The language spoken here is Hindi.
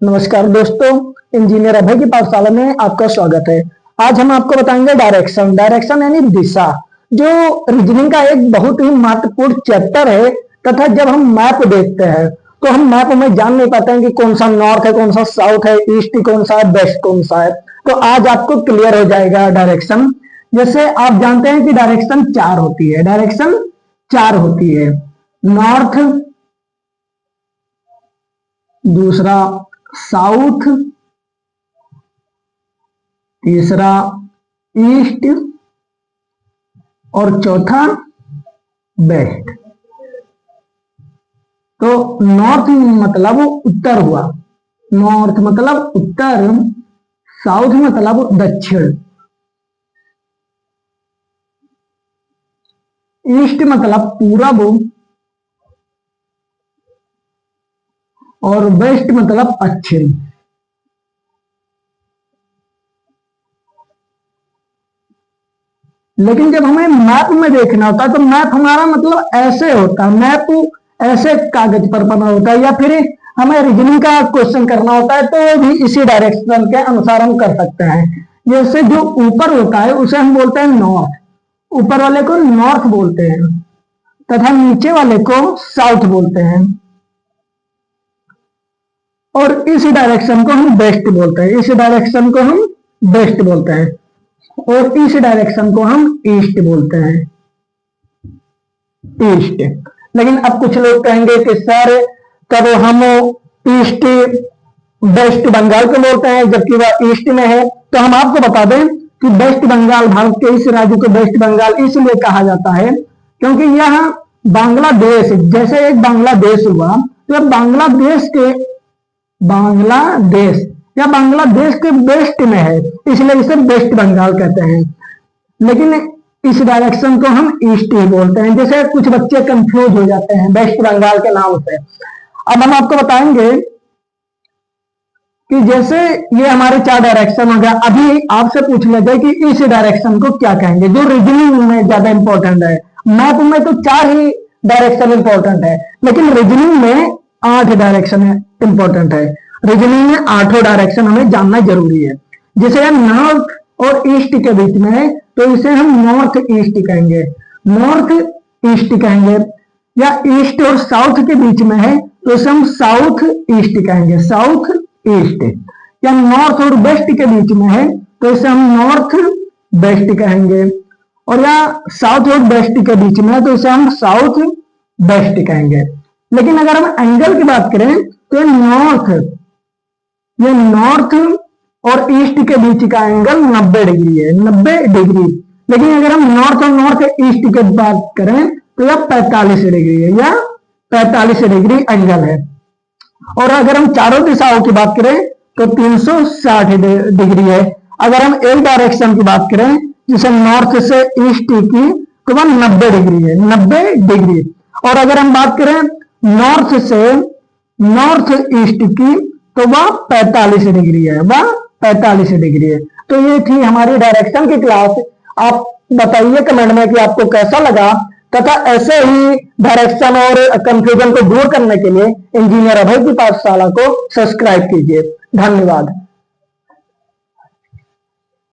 नमस्कार दोस्तों, इंजीनियर अभय की पाठशाला में आपका स्वागत है। आज हम आपको बताएंगे डायरेक्शन। डायरेक्शन यानी दिशा, जो रीजनिंग का एक बहुत ही महत्वपूर्ण चैप्टर है। तथा जब हम मैप देखते हैं तो हम मैप में जान नहीं पाते हैं कि कौन सा नॉर्थ है, कौन सा साउथ है, ईस्ट कौन सा है, वेस्ट कौन सा है। तो आज आपको क्लियर हो जाएगा डायरेक्शन। जैसे आप जानते हैं कि डायरेक्शन चार होती है। डायरेक्शन चार होती है, नॉर्थ, दूसरा साउथ, तीसरा ईस्ट और चौथा वेस्ट। तो नॉर्थ मतलब उत्तर हुआ, नॉर्थ मतलब उत्तर, साउथ मतलब दक्षिण, ईस्ट मतलब पूरब और वेस्ट मतलब पश्चिम। लेकिन जब हमें मैप में देखना होता है तो मैप हमारा मतलब ऐसे होता है, मैप ऐसे कागज पर बना होता है, या फिर हमें रीजनिंग का क्वेश्चन करना होता है तो भी इसी डायरेक्शन के अनुसार हम कर सकते हैं। जैसे जो ऊपर होता है उसे हम बोलते हैं नॉर्थ, ऊपर वाले को नॉर्थ बोलते हैं, तथा नीचे वाले को साउथ बोलते हैं। और इस डायरेक्शन को हम वेस्ट बोलते हैं, इस डायरेक्शन को हम वेस्ट बोलते हैं, और इस डायरेक्शन को हम ईस्ट बोलते हैं, ईस्ट। लेकिन अब कुछ लोग कहेंगे कि सर तब हम ईस्ट वेस्ट बंगाल को बोलते हैं जबकि वह ईस्ट में है। तो हम आपको बता दें कि वेस्ट बंगाल, भारत के इस राज्य को वेस्ट बंगाल इसलिए कहा जाता है क्योंकि यह बांग्लादेश, जैसे एक बांग्लादेश हुआ तो बांग्लादेश या बांग्लादेश के वेस्ट में है, इसलिए इसे वेस्ट बंगाल कहते हैं। लेकिन इस डायरेक्शन को हम ईस्ट ही बोलते हैं। जैसे कुछ बच्चे कंफ्यूज हो जाते हैं वेस्ट बंगाल के नाम से। अब हम आपको बताएंगे कि जैसे ये हमारे चार डायरेक्शन हो गया, अभी आपसे पूछ लेते हैं कि इस डायरेक्शन को क्या कहेंगे, जो रीजनिंग में ज्यादा इंपॉर्टेंट है। मैप में तो चार ही डायरेक्शन इंपॉर्टेंट है, लेकिन रीजनिंग में 8 डायरेक्शन इंपॉर्टेंट है। रीजनिंग में 8 डायरेक्शन हमें जानना जरूरी है। जैसे नॉर्थ और ईस्ट के बीच में है तो इसे हम नॉर्थ ईस्ट कहेंगे, नॉर्थ ईस्ट कहेंगे। या ईस्ट और साउथ के बीच में है तो इसे हम साउथ ईस्ट कहेंगे, साउथ ईस्ट। या नॉर्थ और वेस्ट के बीच में है तो इसे हम नॉर्थ वेस्ट कहेंगे। और या साउथ और वेस्ट के बीच में है तो इसे हम साउथ वेस्ट कहेंगे। लेकिन अगर हम एंगल की बात करें तो ये नॉर्थ और ईस्ट के बीच का एंगल 90 डिग्री है, 90 डिग्री। लेकिन अगर हम नॉर्थ और नॉर्थ ईस्ट की बात करें तो यह 45 डिग्री है, या 45 डिग्री एंगल है। और अगर हम चारों दिशाओं की बात करें तो 360 डिग्री है। अगर हम एक डायरेक्शन की बात करें जिसे नॉर्थ से ईस्ट की तो वह 90 डिग्री है, 90 डिग्री। और अगर हम बात करें नॉर्थ से नॉर्थ ईस्ट की तो वह 45 डिग्री है, वह 45 डिग्री है। तो ये थी हमारी डायरेक्शन की क्लास। आप बताइए कमेंट में कि आपको कैसा लगा, तथा ऐसे ही डायरेक्शन और कंफ्यूजन को दूर करने के लिए इंजीनियर अभय की पाठशाला को सब्सक्राइब कीजिए। धन्यवाद।